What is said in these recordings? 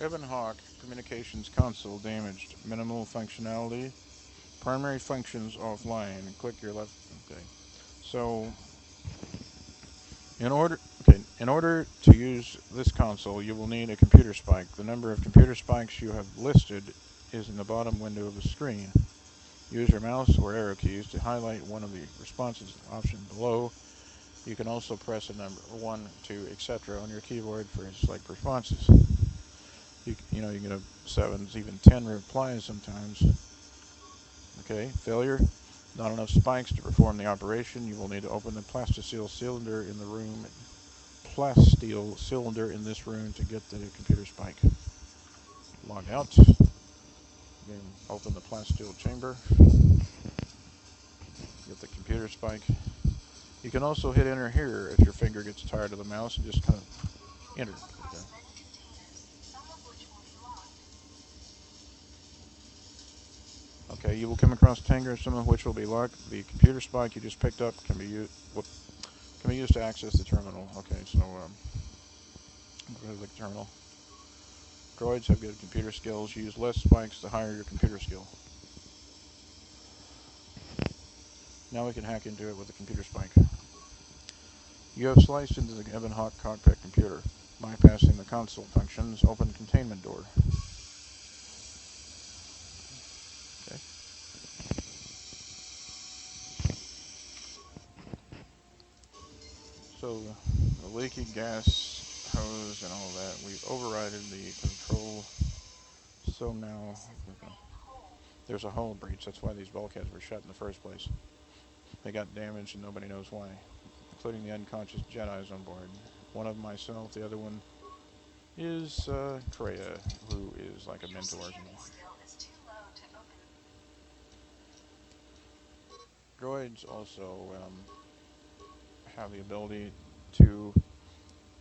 Evan Hawk communications console damaged. Minimal functionality. Primary functions offline. Click your left. Okay. So in order to use this console, you will need a computer spike. The number of computer spikes you have listed is in the bottom window of the screen. Use your mouse or arrow keys to highlight one of the responses option below. You can also press a number 1, 2, etc. on your keyboard for select responses. You get a 7, even 10 replies sometimes. Okay, failure. Not enough spikes to perform the operation. You will need to open the plasteel cylinder in the room. Plasteel cylinder in this room to get the computer spike. Log out. Then open the plasteel chamber. Get the computer spike. You can also hit enter here if your finger gets tired of the mouse and just kind of enter. Okay. Okay, you will come across Tanger, some of which will be locked. The computer spike you just picked up can be used to access the terminal. Okay, so go to the terminal. Droids have good computer skills. Use less spikes the higher your computer skill. Now we can hack into it with the computer spike. You have sliced into the Evan Hawk cockpit computer. Bypassing the console functions, open containment door. Okay. So the leaky gas hose and all that, we've overridden the control. So now there's a hull breach. That's why these bulkheads were shut in the first place. They got damaged and nobody knows why, including the unconscious Jedis on board. One of myself, the other one is Treya, who is like a mentor. Droids also have the ability to,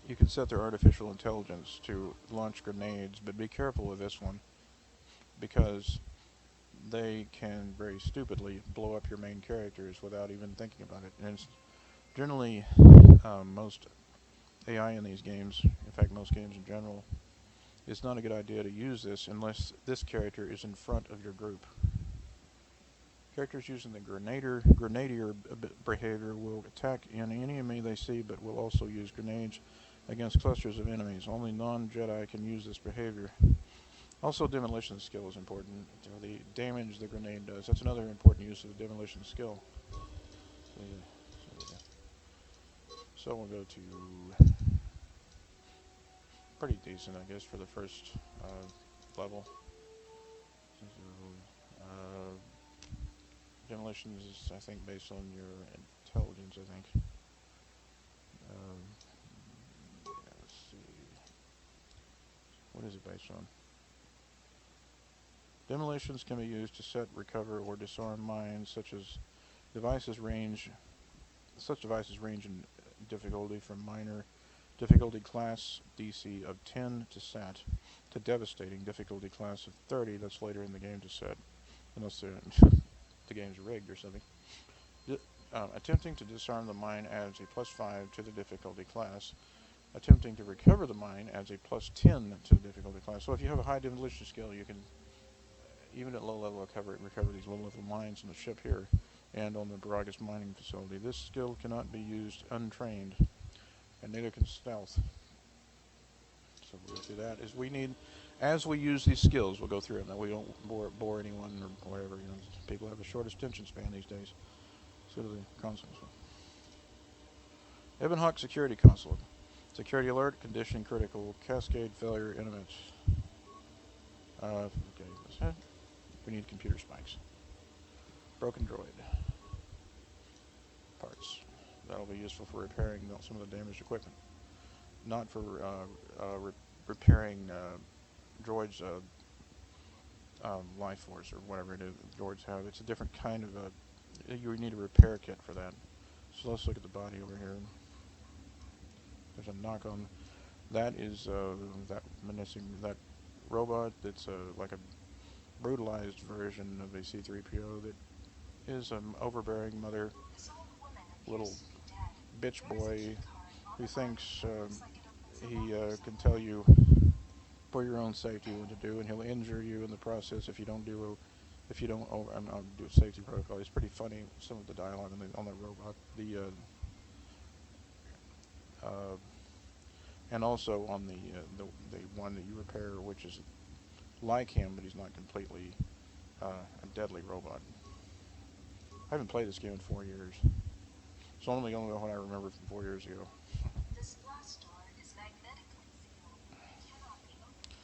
you can set their artificial intelligence to launch grenades, but be careful with this one, because they can very stupidly blow up your main characters without even thinking about it. And it's generally most AI in these games, in fact most games in general, it's not a good idea to use this unless this character is in front of your group. Characters using the grenadier behavior will attack any enemy they see, but will also use grenades against clusters of enemies. Only non-Jedi can use this behavior. Also, demolition skill is important. The damage the grenade does. That's another important use of the demolition skill. So we'll go to pretty decent, I guess, for the first level. Demolition is, I think, based on your intelligence, I think. Yeah, let's see. What is it based on? Demolitions can be used to set, recover, or disarm mines, such devices range in difficulty from minor difficulty class DC of 10 to SAT to devastating difficulty class of 30. That's later in the game to set, unless the game's rigged or something. Attempting to disarm the mine adds a +5 to the difficulty class. Attempting to recover the mine adds a +10 to the difficulty class. So if you have a high demolition skill, you can, even at low level, recover these low level mines on the ship here and on the Baragas mining facility. This skill cannot be used untrained, and neither can stealth. So we'll go through that. As we use these skills, we'll go through them. Now we don't bore anyone or whatever. People have the shortest attention span these days. Let's go to the consoles. Evan Hawk Security Console. Security alert, condition critical, cascade failure, imminent. Okay, we need computer spikes. Broken droid. Parts. That'll be useful for repairing some of the damaged equipment. Not for repairing droids' life force or whatever it is droids have. It's a different kind of you need a repair kit for that. So let's look at the body over here. There's a knock on. That is that robot that's like a brutalized version of a C-3PO that is an overbearing mother, little bitch boy who thinks he can tell you for your own safety what to do, and he'll injure you in the process if you don't do I'm not do a safety protocol. It's pretty funny, some of the dialogue on the robot, and also on the one that you repair, which is like him, but he's not completely a deadly robot. I haven't played this game in 4 years. It's only what I remember from 4 years ago. This glass door is magnetically sealed. It cannot be opened.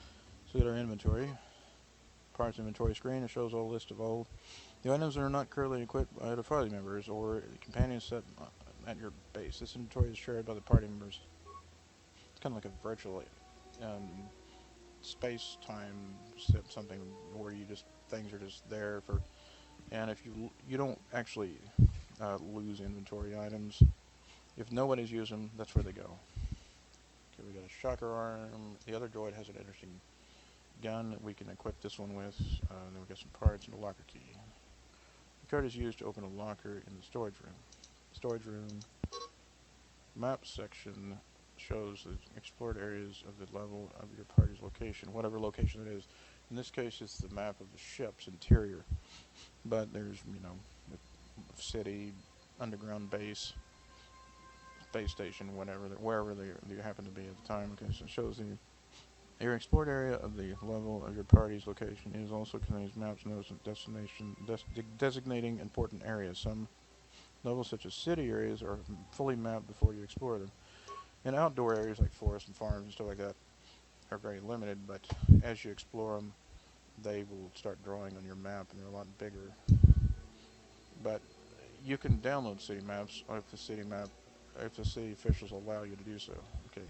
So we got our inventory. Parts inventory screen. It shows a list of all the items that are not currently equipped by other party members or companions set at your base. This inventory is shared by the party members. It's kind of like a virtual space-time something where things are just there for, and if you don't actually lose inventory items. If nobody's used them, that's where they go. Okay, we got a shocker arm. The other droid has an interesting gun that we can equip this one with. Then we got some parts and a locker key. The card is used to open a locker in the storage room. Storage room map section shows the explored areas of the level of your party's location, whatever location it is. In this case, it's the map of the ship's interior. But there's, city, underground base, space station, wherever they happen to be at the time. Okay, so it shows your explored area of the level of your party's location is also contains maps, notes, and destination designating important areas. Some levels, such as city areas, are fully mapped before you explore them. And outdoor areas like forests and farms and stuff like that are very limited, but as you explore them, they will start drawing on your map, and they're a lot bigger. But you can download city maps if the city officials allow you to do so. Okay,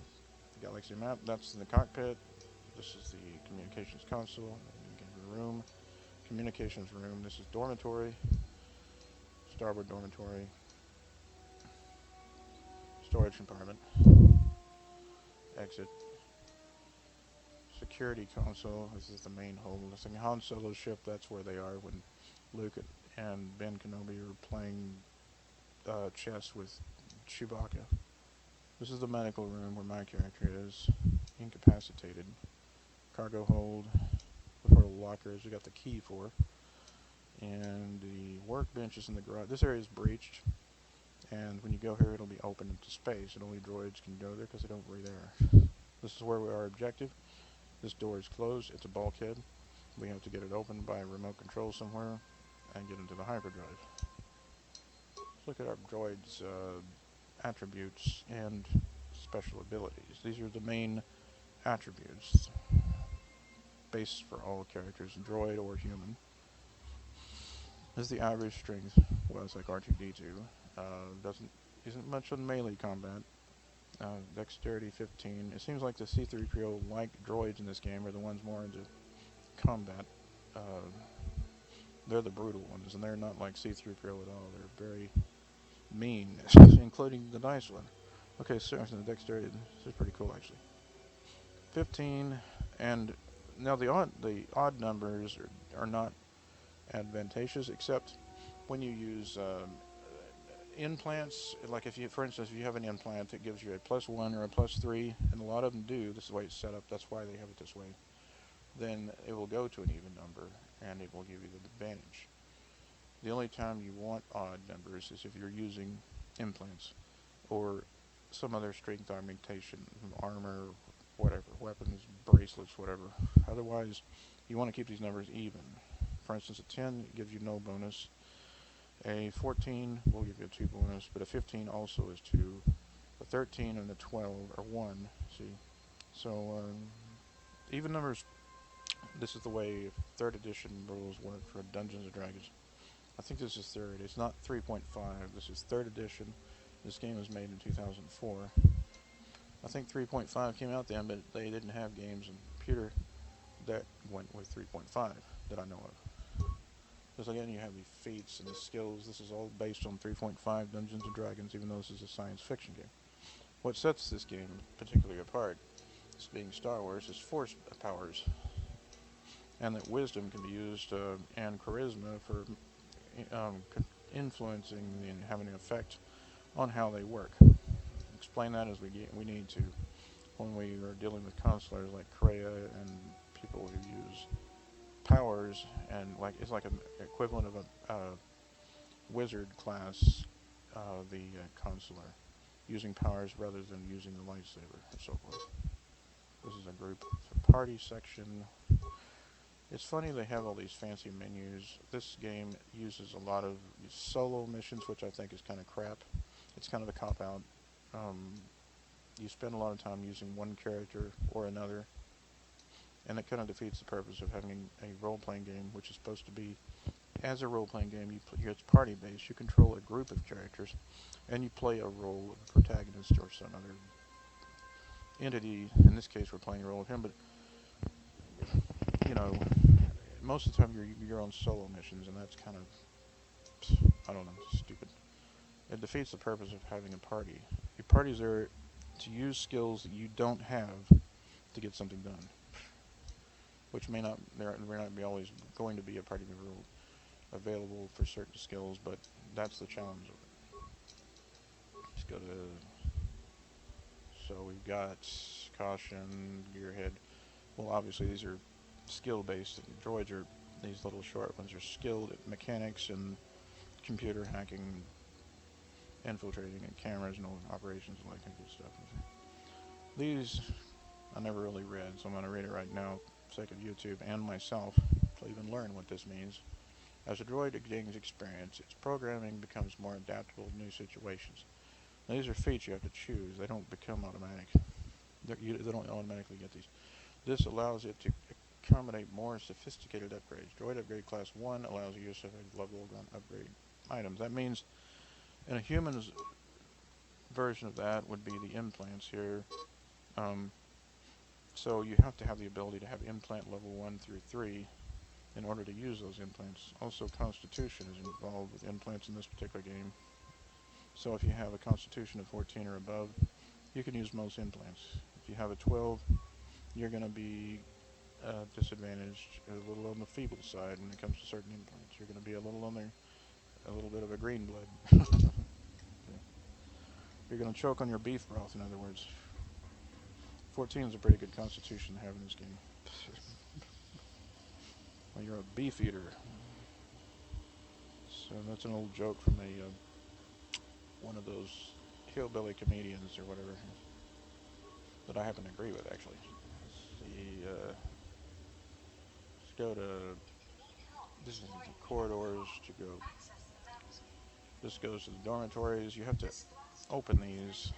the galaxy map, that's in the cockpit. This is the communications console. Room, communications room. This is dormitory, starboard dormitory, storage compartment, exit, security console. This is the main hold. This is Han Solo's ship. That's where they are when Luke and Ben Kenobi are playing chess with Chewbacca. This is the medical room where my character is incapacitated. Cargo hold. For the lockers, we got the key for. And the workbench is in the garage. This area is breached. And when you go here, it'll be open into space, and only droids can go there because they don't breathe air. This is where we are objective. This door is closed. It's a bulkhead. We have to get it open by remote control somewhere and get into the hyperdrive. Let's look at our droid's attributes and special abilities. These are the main attributes. Base for all characters, droid or human. This is the average strength. Well, it's like R2-D2. Isn't much on melee combat. Dexterity 15. It seems like the C-3PO like droids in this game are the ones more into combat. They're the brutal ones, and they're not like C-3PO at all. They're very mean, including the nice one. Okay, so the dexterity. This is pretty cool, actually. 15, and now the odd numbers are not advantageous, except when you use implants. Like for instance, if you have an implant, it gives you a +1 or a +3, and a lot of them do. This is the way it's set up. That's why they have it this way. Then it will go to an even number, and it will give you the advantage. The only time you want odd numbers is if you're using implants or some other strength augmentation, armor, whatever, weapons, bracelets, whatever. Otherwise, you want to keep these numbers even. For instance, a 10 gives you no bonus. A 14 will give you a 2 bonus, but a 15 also is 2. A 13 and a 12 are 1. See? So, even numbers, this is the way 3rd edition rules work for Dungeons & Dragons. I think this is 3rd. It's not 3.5. This is 3rd edition. This game was made in 2004. I think 3.5 came out then, but they didn't have games and computer that went with 3.5 that I know of. Because again, you have the feats and the skills. This is all based on 3.5 Dungeons & Dragons, even though this is a science fiction game. What sets this game particularly apart, this being Star Wars, is force powers. And that wisdom can be used, and charisma for influencing and having an effect on how they work. Explain that as we need to. when we are dealing with consulars like Kreia and people who use powers, and like it's like an equivalent of a wizard class, the consular, using powers rather than using the lightsaber and so forth. This is a group for party section. It's funny they have all these fancy menus. This game uses a lot of solo missions, which I think is kind of crap. It's kind of a cop-out. You spend a lot of time using one character or another, and it kind of defeats the purpose of having a role-playing game, which is supposed to be, as a role-playing game, it's party-based. You control a group of characters, and you play a role of a protagonist or some other entity. In this case, we're playing a role of him, but you know, most of the time you're on solo missions, and that's kind of, I don't know, stupid. It defeats the purpose of having a party. Your parties are to use skills that you don't have to get something done, which may not be always going to be a party member available for certain skills, but that's the challenge of it. Let's go to, so we've got caution, gearhead. Well, obviously these are skill-based. Droids are, these little short ones are skilled at mechanics and computer hacking, infiltrating, and cameras and all operations and all that kind of good stuff. These I never really read, so I'm going to read it right now for the sake of YouTube and myself to even learn what this means. As a droid gains experience, its programming becomes more adaptable to new situations. Now, these are feats you have to choose. They don't become automatic. They don't automatically get these. This allows it to accommodate more sophisticated upgrades. Droid upgrade class 1 allows you to level upgrade items. That means in a human's version of that would be the implants here. So you have to have the ability to have implant level 1 through 3 in order to use those implants. Also, Constitution is involved with implants in this particular game. So if you have a Constitution of 14 or above, you can use most implants. If you have a 12, you're going to be disadvantaged, a little on the feeble side when it comes to certain implants. You're going to be a little bit of a green blood. You're going to choke on your beef broth, in other words. 14 is a pretty good constitution to have in this game. Well, you're a beef eater. So that's an old joke from one of those hillbilly comedians or whatever that I happen to agree with, actually. Let's go to, this is the corridors to go. This goes to the dormitories. You have to open these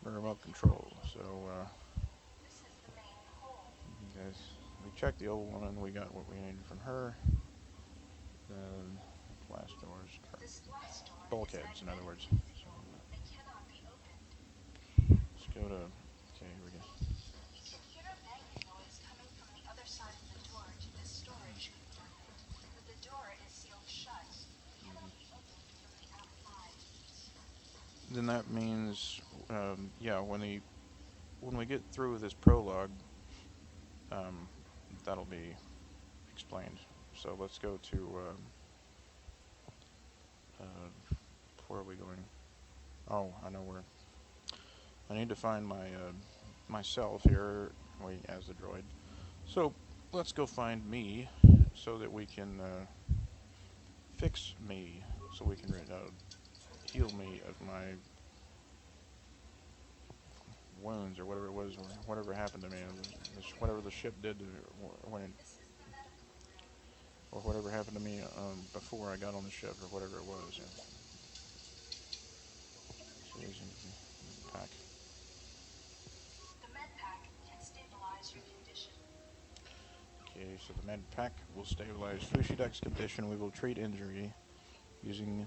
remote control. So guys, we checked the old one and we got what we needed from her. Then glass doors, bulkheads, in other words. So, let's go to, okay, here we go. You can hear a banging noise coming from the other side of the door to this storage compartment, but the door is sealed shut. It cannot be opened from the outside. Then that means, yeah, when we get through this prologue, that'll be explained. So let's go to, where are we going? Oh, I know where. I need to find my myself here, as the droid. So let's go find me, so that we can fix me, so we can heal me of my wounds or whatever it was, or whatever happened to me, whatever the ship did to when it, or whatever happened to me before I got on the ship, or whatever it was. Yeah. So pack. The med pack can stabilize your condition. Okay, so the med pack will stabilize Fushidek's condition. We will treat injury using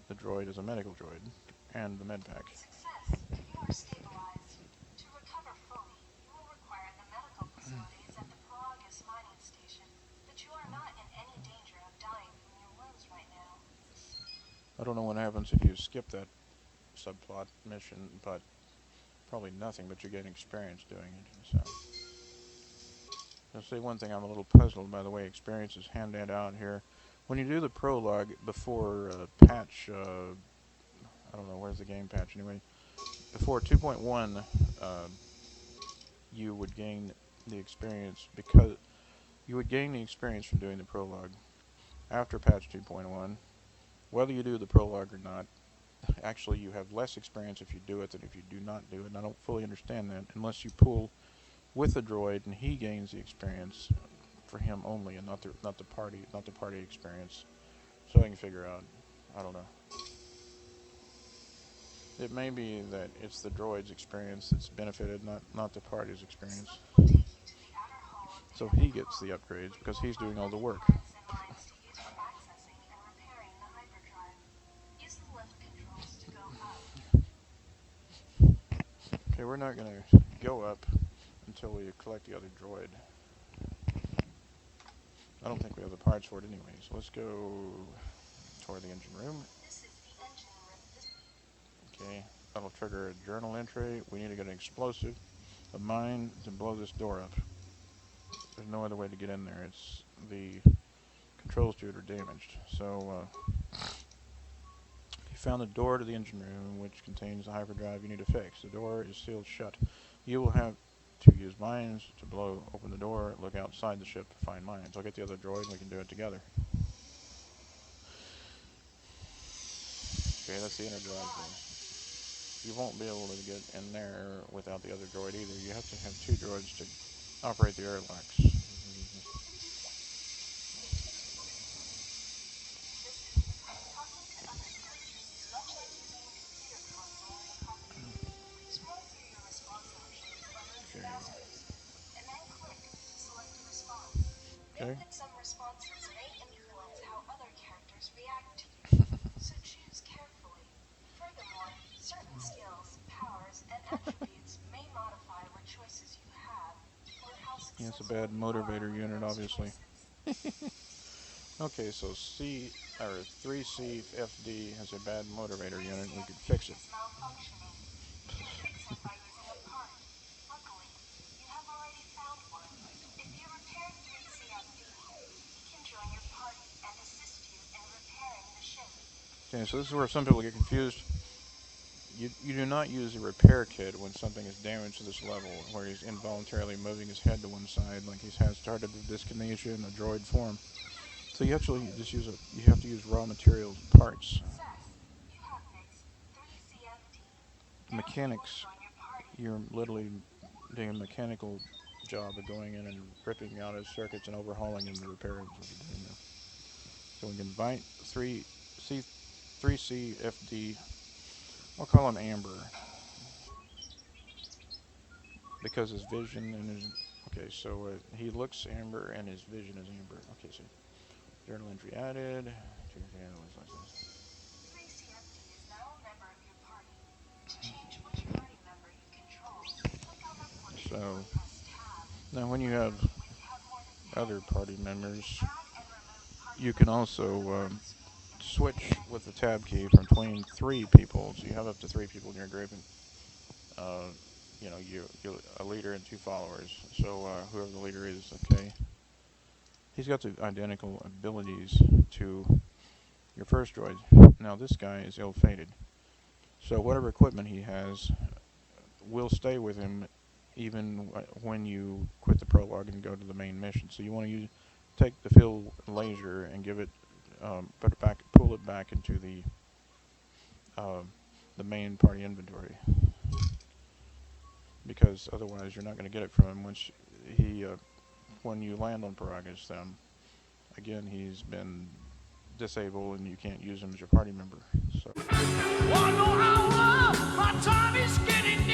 the droid as a medical droid and the med pack. Success. You are stabilized. To recover fully, you will require the medical facilities at the Prologue mining station, but you are not in any danger of dying from your wounds right now. I don't know what happens if you skip that subplot mission, but probably nothing, but you get experience doing it. So, I'll say one thing, I'm a little puzzled by the way experience is handed out here. When you do the prologue before patch, I don't know, where's the game patch anyway? Before 2.1 you would gain the experience because you would gain the experience from doing the prologue. After patch 2.1, whether you do the prologue or not, actually you have less experience if you do it than if you do not do it. And I don't fully understand that unless you pool with the droid and he gains the experience for him only, and not the party experience. So I can figure out. I don't know. It may be that it's the droid's experience that's benefited, not the party's experience. So he gets the upgrades because he's doing all the work. Okay, we're not going to go up until we collect the other droid. I don't think we have the parts for it anyway, so let's go toward the engine room. Okay, that'll trigger a journal entry. We need to get an explosive of mine to blow this door up. There's no other way to get in there. It's the controls to it are damaged. So you found the door to the engine room, which contains the hyperdrive you need to fix. The door is sealed shut. You will have to use mines to open the door. Look outside the ship to find mines. I'll get the other droid and we can do it together. Okay, that's the inner drive thing. You won't be able to get in there without the other droid either. You have to have two droids to operate the airlocks. Okay. Some responses may influence how other characters react to you, so choose carefully. Furthermore, certain skills, powers, and attributes may modify what choices you have, or how successful. Yeah, it's a bad motivator unit, obviously. Okay, so 3C FD has a bad motivator unit. We could fix it. Okay, so this is where some people get confused. You do not use a repair kit when something is damaged to this level, where he's involuntarily moving his head to one side, like he has started the dyskinesia in a droid form. So you actually just you have to use raw materials, parts. Mechanics, you're literally doing a mechanical job of going in and ripping out his circuits and overhauling them to repair them. So we can bind 3C FD. I'll call him Amber because his vision and his so he looks amber and his vision is amber. Okay, so journal entry added. So now when you have other party members, you can also switch with the tab key between 3 people. So you have up to 3 people in your group, and you're a leader and 2 followers. So whoever the leader is, okay. He's got the identical abilities to your first droid. Now this guy is ill-fated. So whatever equipment he has will stay with him even when you quit the prologue and go to the main mission. So you want to take the field laser and give it, pull it back into the main party inventory, because otherwise you're not going to get it from him when you land on Paragus. Again, he's been disabled and you can't use him as your party member. So. 1 more hour, my time is getting near.